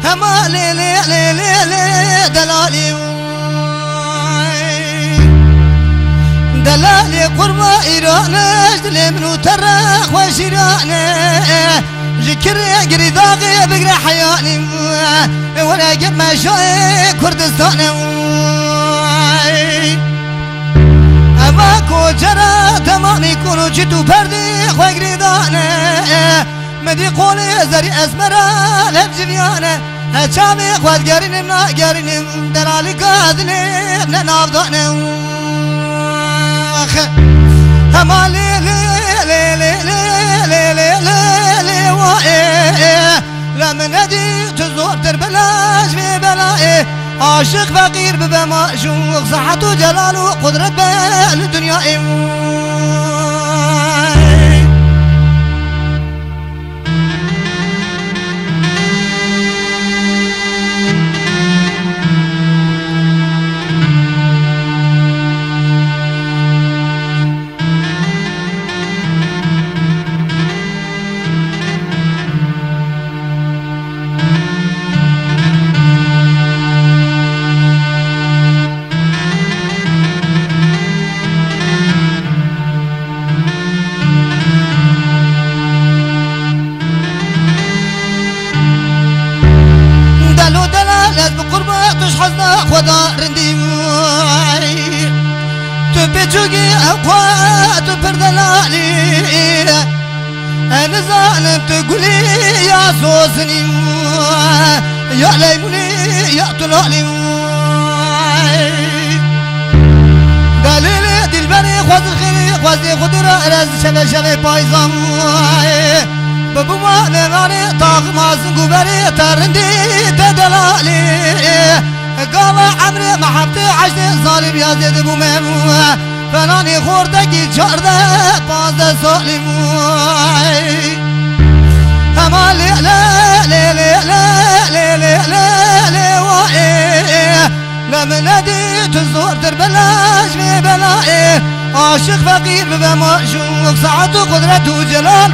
هما لي لي لي لي لي دلالي دلالي قربا إيرانش دلي منو ترخ وشيرانه ذكر يجري ضاغي بقرا حياني ولا قد ما شاي كردستان أماكو جرى تمام يكونوا جدو بردي خوي دانه مدي قولي زري أزمرا لبجبيانه هشامي خوات قارين منا قارين دلالي قادني من نافضانه هما لي لي لي لي لي لي لي لي لما نادي تزور بلاش في بلائي عاشق فقير بمعشوق صحة وجلال وقدرة بالدنيا خدا رندی تو بچوگی اقوات پردلالی انا ظالم تقولي يا سوسني يا ليموني يا طلالي دليلي دلبري خواز الخيري خوازي خدرة راز شبه شبه بايزام بابو ما نماني طاق مازن قبري ترندي تدلالي قال عمري محبتي عشت ظالم يا زيد ابو ميمو فناني خوردكي جارده بازده سالم هما لي لا لي لي لا لي لي لا لي وائي لما نادي تزور بلاش ببلائي عاشق فقير بمعشوق سعة وقدرة وجلال